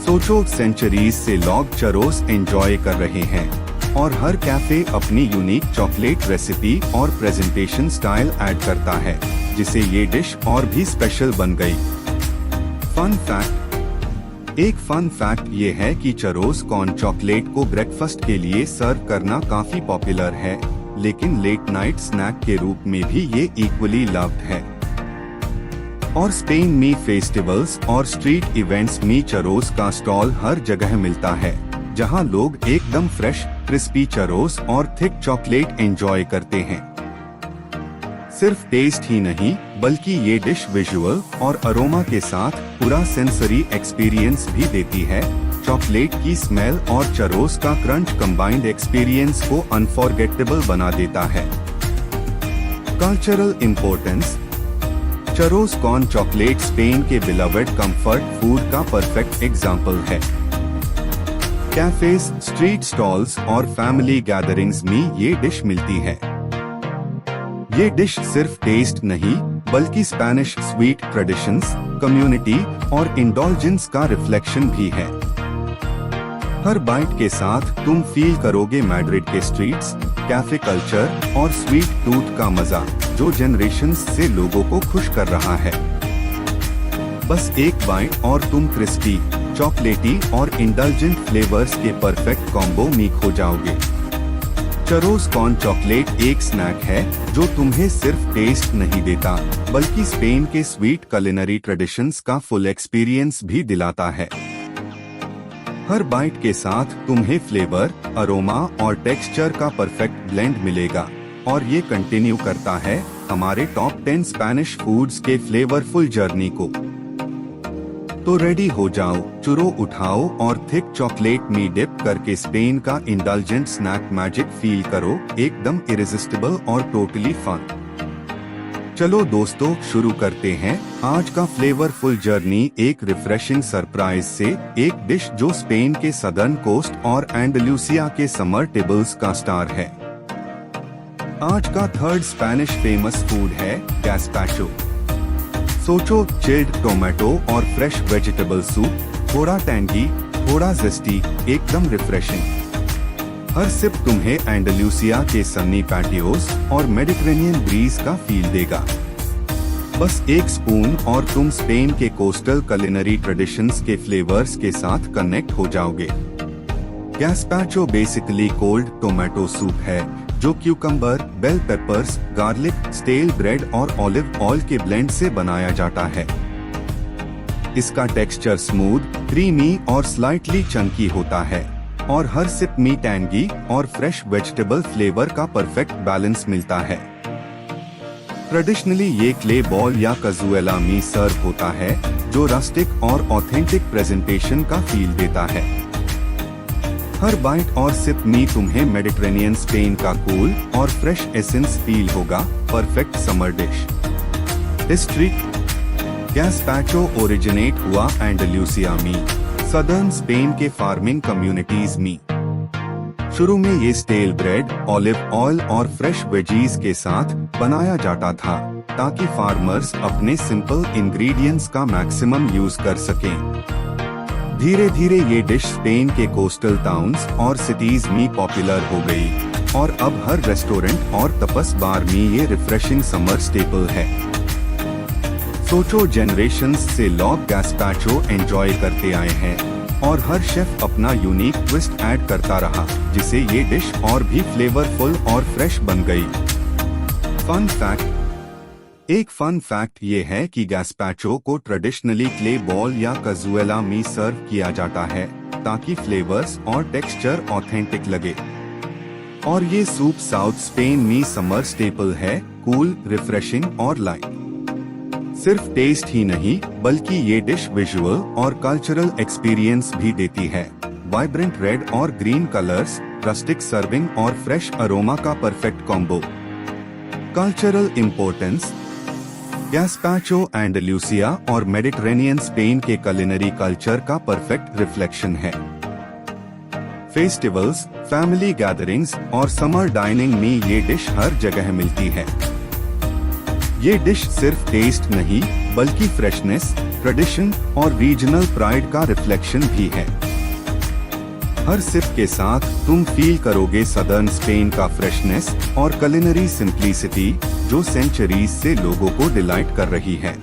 सोचो, सेंचुरीज से लोग चरोस एंजॉय कर रहे हैं और हर कैफे अपनी यूनिक चॉकलेट रेसिपी और प्रेजेंटेशन स्टाइल ऐड करता है जिसे ये डिश और भी स्पेशल बन गई। Fun fact. एक फन फैक्ट ये है कि चरोस कॉर्न चॉकलेट को ब्रेकफास्ट के लिए सर्व करना काफी पॉपुलर है, लेकिन लेट नाइट स्नैक के रूप में भी ये इक्वली लव्ड है। और स्पेन में फेस्टिवल्स और स्ट्रीट इवेंट्स में चरोस का स्टॉल हर जगह मिलता है जहां लोग एकदम फ्रेश क्रिस्पी चरोस और थिक चॉकलेट एंजॉय करते हैं। सिर्फ टेस्ट ही नहीं बल्कि ये डिश विजुअल और अरोमा के साथ पूरा सेंसरी एक्सपीरियंस भी देती है। चॉकलेट की स्मेल और चरोस का क्रंच कंबाइंड एक्सपीरियंस को अनफॉरगेटेबल बना देता है। Cultural importance. Churros corn chocolate Spain के बिलवेड कंफर्ट फूड का परफेक्ट एग्जाम्पल है। कैफेज, स्ट्रीट स्टॉल्स और फैमिली गैदरिंग्स में ये डिश मिलती है। ये डिश सिर्फ टेस्ट नहीं बल्कि स्पेनिश स्वीट ट्रेडिशंस, कम्युनिटी और इंडल्जेंस का रिफ्लेक्शन भी है। हर बाइट के साथ तुम फील करोगे मैड्रिड के स्ट्रीट्स, कैफे कल्चर और स्वीट टूथ का मजा जो जनरेशंस से लोगों को खुश कर रहा है। बस एक बाइट और तुम क्रिस्पी, चॉकलेटी और इंडल्जेंट फ्लेवर्स के परफेक्ट कॉम्बो में खो जाओगे। चरोस कॉर्न चॉकलेट एक स्नैक है जो तुम्हें सिर्फ टेस्ट नहीं देता बल्कि स्पेन के स्वीट कुलिनरी ट्रेडिशंस का फुल एक्सपीरियंस भी दिलाता है। हर बाइट के साथ तुम्हें फ्लेवर, अरोमा और टेक्सचर का परफेक्ट ब्लेंड मिलेगा और ये कंटिन्यू करता है हमारे टॉप 10 स्पेनिश फूड्स के फ्लेवरफुल जर्नी को। तो रेडी हो जाओ, चुरो उठाओ और थिक चॉकलेट में डिप करके स्पेन का इंडल्जेंट स्नैक मैजिक फील करो, एकदम इरेजिस्टिबल और टोटली फन। चलो दोस्तों, शुरू करते हैं आज का फ्लेवरफुल जर्नी एक रिफ्रेशिंग सरप्राइज से, एक डिश जो स्पेन के सदर्न कोस्ट और एंडलूसिया के समर टेबल्स का स्टार है। आज का थर्ड स्पेनिश फेमस फूड है गैस्पाचो। सोचो, चिल्ड टोमेटो और फ्रेश वेजिटेबल सूप, थोड़ा टैंगी, थोड़ा जेस्टी, एकदम रिफ्रेशिंग। हर सिप तुम्हें एंडलूसिया के सन्नी पैटियोज और मेडिटेरेनियन ब्रीज का फील देगा। बस एक स्पून और तुम स्पेन के कोस्टल कुलिनरी ट्रेडिशंस के फ्लेवर्स के साथ कनेक्ट हो जाओगे। Gazpacho basically cold tomato soup है जो cucumber, bell peppers, garlic, stale bread और ऑलिव ऑयल के ब्लेंड से बनाया जाता है। इसका टेक्सचर स्मूथ, क्रीमी और स्लाइटली चंकी होता है और हर सिप में टैंगी और फ्रेश वेजिटेबल फ्लेवर का परफेक्ट बैलेंस मिलता है। ट्रेडिशनली ये क्ले बॉल या कजुएला में सर्व होता है जो रस्टिक और ऑथेंटिक प्रेजेंटेशन का फील देता है। हर बाइट और सिप में तुम्हें मेडिटेरेनियन स्पेन का कूल और फ्रेश एसेंस फील होगा, perfect summer dish. History: gazpacho originate हुआ एंडलूसिया में, सदर्न स्पेन के फार्मिंग कम्युनिटीज में। शुरू में ये स्टेल ब्रेड, ऑलिव ऑयल और फ्रेश वेजीज के साथ बनाया जाता था ताकि फार्मर्स अपने सिंपल इंग्रेडिएंट्स का मैक्सिमम यूज कर सकें। धीरे धीरे ये डिश स्पेन के कोस्टल टाउन्स और सिटीज में पॉपुलर हो गई और अब हर रेस्टोरेंट और तपस बार में ये रिफ्रेशिंग समर स्टेपल है। सोचो, जनरेशंस से लोग गैस्पाचो एंजॉय करते आए हैं और हर शेफ अपना यूनिक ट्विस्ट ऐड करता रहा, जिससे ये डिश और भी फ्लेवरफुल और फ्रेश बन गई। फन फैक्ट: एक फन फैक्ट ये है कि गैस्पाचो को ट्रेडिशनली क्ले बॉल या कजुएला में सर्व किया जाता है ताकि फ्लेवर्स और टेक्सचर ऑथेंटिक लगे। और ये सूप साउथ स्पेन में समर स्टेपल है, कूल, रिफ्रेशिंग और लाइट। सिर्फ टेस्ट ही नहीं बल्कि ये डिश विजुअल और कल्चरल एक्सपीरियंस भी देती है। वाइब्रेंट रेड और ग्रीन कलर्स, रस्टिक सर्विंग और फ्रेश अरोमा का परफेक्ट कॉम्बो। कल्चरल इम्पोर्टेंस: गैस्पाचो एंडलूसिया और मेडिटेरेनियन स्पेन के कुलिनरी कल्चर का परफेक्ट रिफ्लेक्शन है। फेस्टिवल्स, फैमिली गैदरिंग्स और समर डाइनिंग में ये डिश हर जगह मिलती है। ये डिश सिर्फ टेस्ट नहीं बल्कि फ्रेशनेस, ट्रेडिशन और रीजनल प्राइड का रिफ्लेक्शन भी है। हर सिप के साथ तुम फील करोगे सदर्न स्पेन का फ्रेशनेस और कुलिनरी सिंप्लिसिटी जो सेंचुरीज से लोगों को डिलाइट कर रही है।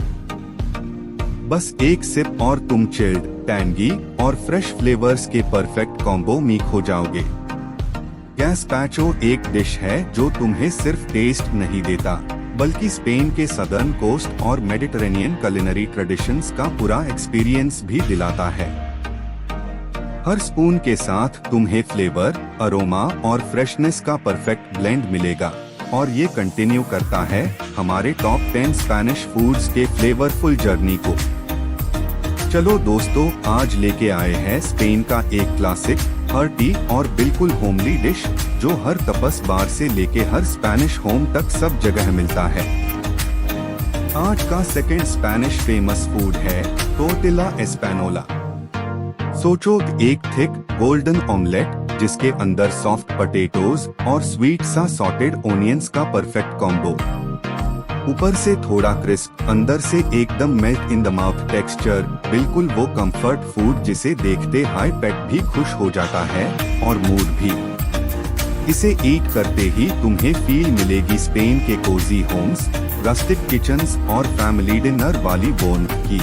बस एक सिप और तुम चिल्ड, टैंगी और फ्रेश फ्लेवर्स के परफेक्ट कॉम्बो में खो जाओगे। गैस्पाचो एक डिश है जो तुम्हें सिर्फ टेस्ट नहीं देता बल्कि स्पेन के सदर्न कोस्ट और मेडिटेरेनियन कुलिनरी ट्रेडिशंस का पूरा एक्सपीरियंस भी दिलाता है। हर स्पून के साथ तुम्हें फ्लेवर, अरोमा और फ्रेशनेस का परफेक्ट ब्लेंड मिलेगा और ये कंटिन्यू करता है हमारे टॉप 10 स्पेनिश फूड्स के फ्लेवरफुल जर्नी को। चलो दोस्तों, आज लेके आए हैं स्पेन का एक क्लासिक, हर्टी और बिल्कुल होमली डिश जो हर तपस बार से लेके हर स्पेनिश होम तक सब जगह मिलता है। आज का सेकंड स्पेनिश फेमस फूड है टोर्टिला एस्पैनोला। सोचो, एक थिक गोल्डन ऑमलेट जिसके अंदर सॉफ्ट पोटैटोज और स्वीट सा सॉटेड ओनियंस का परफेक्ट कॉम्बो। ऊपर से थोड़ा क्रिस्प, अंदर से एकदम melt in the mouth texture, बिल्कुल वो कंफर्ट फूड जिसे देखते हाई पेट भी खुश हो जाता है और मूड भी। इसे ईट करते ही तुम्हें फील मिलेगी स्पेन के कोजी होम्स, रस्टिक किचन्स और फैमिली डिनर वाली बोन की।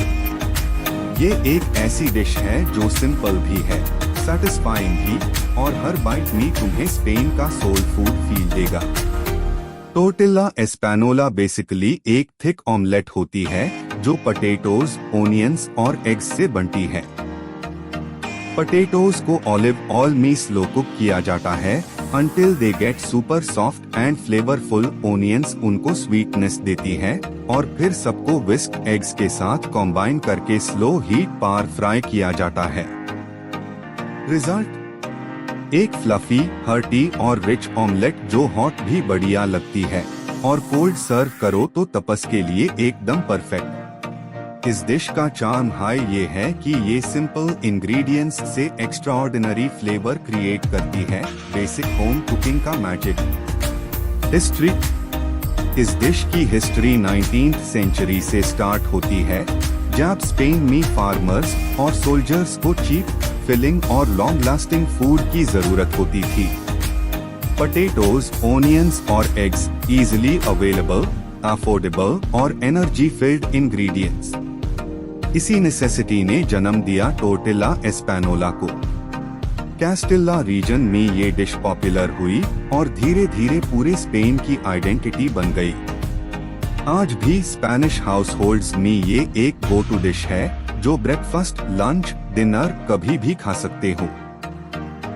ये एक ऐसी डिश है जो सिंपल भी है, सैटिस्फाइंग भी और हर बाइट में तुम्हें स्पेन का सोल फूड फील देगा। टोर्टिला एस्पैनोला बेसिकली एक थिक ऑमलेट होती है जो पोटैटोज, ओनियंस और एग्स से बनती है। पोटैटोज को ऑलिव ऑयल में स्लो कुक किया जाता है until they get super soft and flavorful. Onions उनको sweetness देती है और फिर सबको whisk eggs के साथ combine करके slow heat पर फ्राई किया जाता है। रिजल्ट एक फ्लफी, हर्टी और रिच ऑमलेट जो हॉट भी बढ़िया लगती है और कोल्ड सर्व करो तो तपस के लिए एकदम परफेक्ट। इस डिश का चार्म हाई ये है कि ये सिंपल इंग्रेडिएंट्स से एक्स्ट्राऑर्डिनरी फ्लेवर क्रिएट करती है। बेसिक होम कुकिंग का मैजिक। हिस्ट्री। इस डिश की हिस्ट्री 19th सेंचुरी से स्टार्ट होती है, जब स्पेन में फार्मर्स और सोल्जर्स को चीप, फिलिंग और लॉन्ग लास्टिंग फूड की जरूरत होती थी। पोटैटोज, ओनियंस और एग्स इजीली अवेलेबल, अफोर्डेबल और एनर्जी फिल्ड इंग्रेडिएंट्स। इसी नेसेसिटी ने जन्म दिया टोर्टिला एस्पैनोला को। कैस्टिला रीजन में ये डिश पॉपुलर हुई और धीरे धीरे पूरे स्पेन की आइडेंटिटी बन गई। आज भी स्पेनिश हाउसहोल्ड्स में ये एक गो टू डिश है जो ब्रेकफास्ट, लंच, डिनर कभी भी खा सकते हो।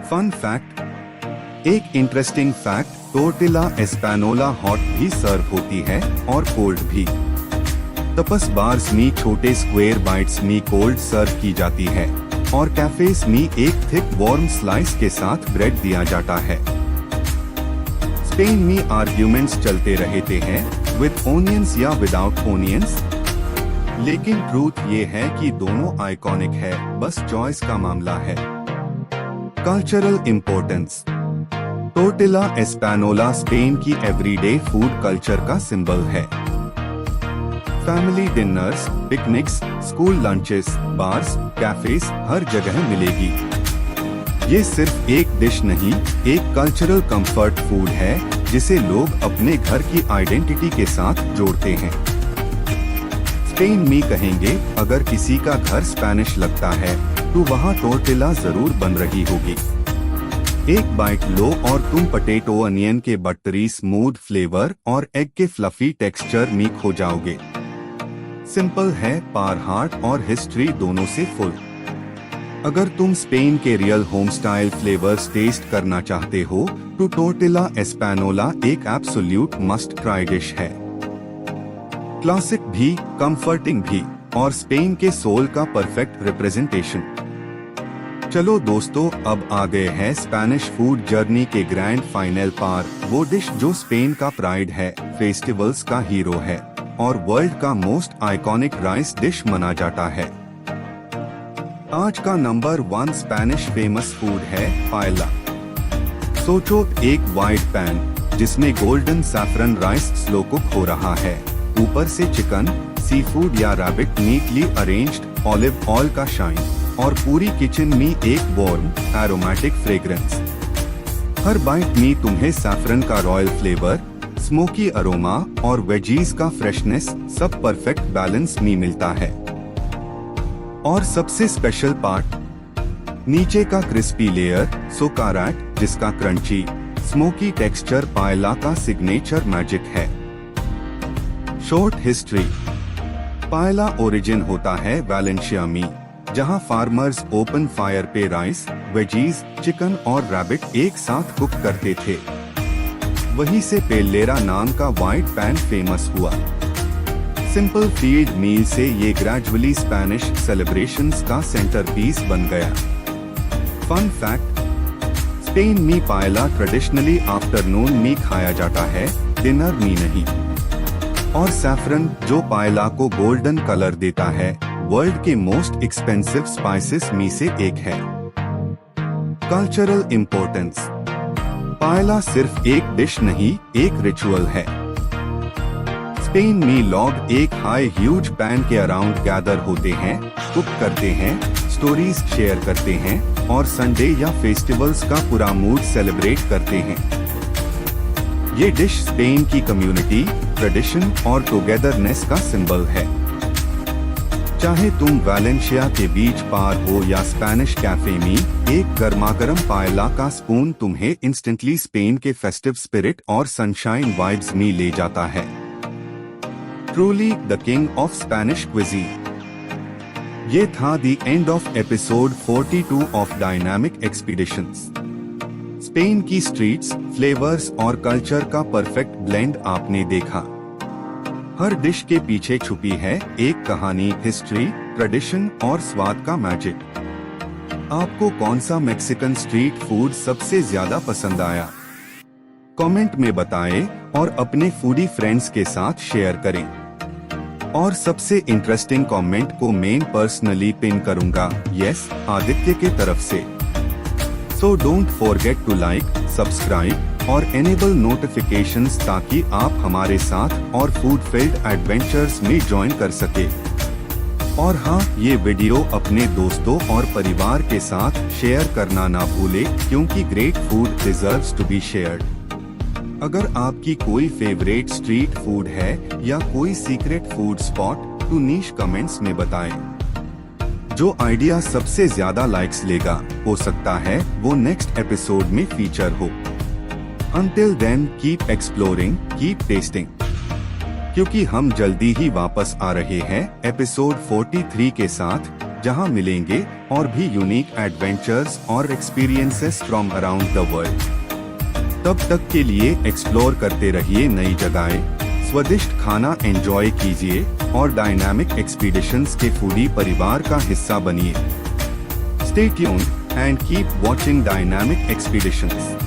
Fun fact. एक interesting fact, tortilla española hot भी सर्व होती है और कोल्ड भी। तपस बार्स में छोटे स्क्वायर बाइट्स में कोल्ड सर्व की जाती है और कैफेज में एक थिक वार्म स्लाइस के साथ ब्रेड दिया जाता है। स्पेन में आर्ग्यूमेंट्स चलते रहते हैं विद ओनियंस या विदाउट ओनियंस, लेकिन ट्रूथ ये है कि दोनों आइकॉनिक है, बस चॉइस का मामला है। Cultural importance. टोर्टिला एस्पैनोला स्पेन की एवरीडे फूड कल्चर का सिंबल है। Family dinners, picnics, school lunches, bars, cafes हर जगह मिलेगी। ये सिर्फ एक डिश नहीं, एक कल्चरल कंफर्ट फूड है जिसे लोग अपने घर की आइडेंटिटी के साथ जोड़ते हैं। स्पेन में कहेंगे अगर किसी का घर स्पेनिश लगता है तो वहाँ टोर्टिला जरूर बन रही होगी। एक बाइट लो और तुम पोटैटो अनियन के बटरी स्मूथ फ्लेवर और एग के फ्लफी टेक्सचर में खो जाओगे। सिंपल है, पार हार्ट और हिस्ट्री दोनों से फुल। अगर तुम स्पेन के real home style flavours taste करना चाहते हो तो टोर्टिला एस्पैनोला एक एब्सोल्यूट मस्ट ट्राई डिश है। क्लासिक भी, कंफर्टिंग भी और स्पेन के सोल का परफेक्ट रिप्रेजेंटेशन। चलो दोस्तों, अब आ गए हैं स्पेनिश फूड जर्नी के ग्रैंड फाइनल पार, वो डिश जो स्पेन का प्राइड है, फेस्टिवल्स का हीरो है और वर्ल्ड का मोस्ट आइकॉनिक राइस डिश माना जाता है। आज का नंबर 1 स्पेनिश फेमस फूड है पाएला। सोचो, एक वाइट पैन जिसमें golden saffron rice slow cook हो रहा है, ऊपर से चिकन, सी फूड या rabbit neatly arranged, olive oil का शाइन और पूरी किचन में एक वार्म एरोमेटिक फ्रेग्रेंस। हर बाइट में तुम्हें सैफरन का रॉयल फ्लेवर, स्मोकी अरोमा और वेजीज का फ्रेशनेस सब परफेक्ट बैलेंस में मिलता है। और सबसे स्पेशल पार्ट, नीचे का क्रिस्पी लेयर, सोकाराट जिसका क्रंची, स्मोकी टेक्सचर पाएला का सिग्नेचर मैजिक है। Short history. पाएला ओरिजिन होता है वैलेंशिया में, जहां फार्मर्स ओपन फायर पे राइस, वेजीज, चिकन और रैबिट एक साथ कुक करते थे। वहीं से पेलेरा नाम का वाइट पैन फेमस हुआ। सिंपल फील्ड मील से ये ग्रेजुअली स्पेनिश सेलिब्रेशंस का सेंटरपीस बन गया। फन फैक्ट, स्पेन में पाएला ट्रेडिशनली आफ्टरनून में खाया जाता है, डिनर में नहीं। और सैफरन जो पाएला को गोल्डन कलर देता है, वर्ल्ड के मोस्ट एक्सपेंसिव स्पाइसेस में से एक है। Cultural importance. पाएला सिर्फ एक डिश नहीं, एक रिचुअल है। स्पेन में लोग एक हाई ह्यूज पैन के अराउंड गैदर होते हैं, कुक करते हैं, स्टोरीज शेयर करते हैं और संडे या फेस्टिवल्स का पूरा मूड सेलिब्रेट करते हैं। ये डिश स्पेन की कम्युनिटी, ट्रेडिशन और टुगेदरनेस का सिंबल है। चाहे तुम वैलेंशिया के बीच पार हो या स्पेनिश कैफे में, एक गर्मागर्म पाएला का स्पून तुम्हें इंस्टेंटली स्पेन के फेस्टिव स्पिरिट और सनशाइन वाइब्स में ले जाता है। Truly the king of Spanish cuisine. ये था the end of episode 42 of dynamic expeditions. Spain की स्ट्रीट्स, फ्लेवर्स और कल्चर का परफेक्ट ब्लेंड आपने देखा। हर डिश के पीछे छुपी है एक कहानी, हिस्ट्री, ट्रेडिशन और स्वाद का मैजिक। आपको कौन सा मैक्सिकन स्ट्रीट फूड सबसे ज्यादा पसंद आया? कमेंट में बताएं और अपने फूडी फ्रेंड्स के साथ शेयर करें। और सबसे इंटरेस्टिंग कमेंट को मैं पर्सनली पिन करूंगा, यस, आदित्य के तरफ से। So don't forget to like, subscribe और एनेबल नोटिफिकेशंस ताकि आप हमारे साथ और फूड फील्ड एडवेंचर्स में ज्वाइन कर सके। और हाँ, ये वीडियो अपने दोस्तों और परिवार के साथ शेयर करना ना भूले, क्योंकि great food deserves to be shared. अगर आपकी कोई फेवरेट स्ट्रीट फूड है या कोई सीक्रेट फूड स्पॉट, तो नीश कमेंट्स में बताएं। जो आइडिया सबसे ज्यादा लाइक्स लेगा, हो सकता है वो नेक्स्ट एपिसोड में फीचर हो। Until then, keep exploring, keep tasting। क्योंकि हम जल्दी ही वापस आ रहे हैं एपिसोड 43 के साथ, जहां मिलेंगे और भी यूनिक एडवेंचर्स और experiences from around the world. तब तक के लिए एक्सप्लोर करते रहिए नई जगहें, स्वादिष्ट खाना एंजॉय कीजिए और डायनामिक एक्सपीडिशंस के फूडी परिवार का हिस्सा बनिए। Stay tuned and keep watching dynamic expeditions.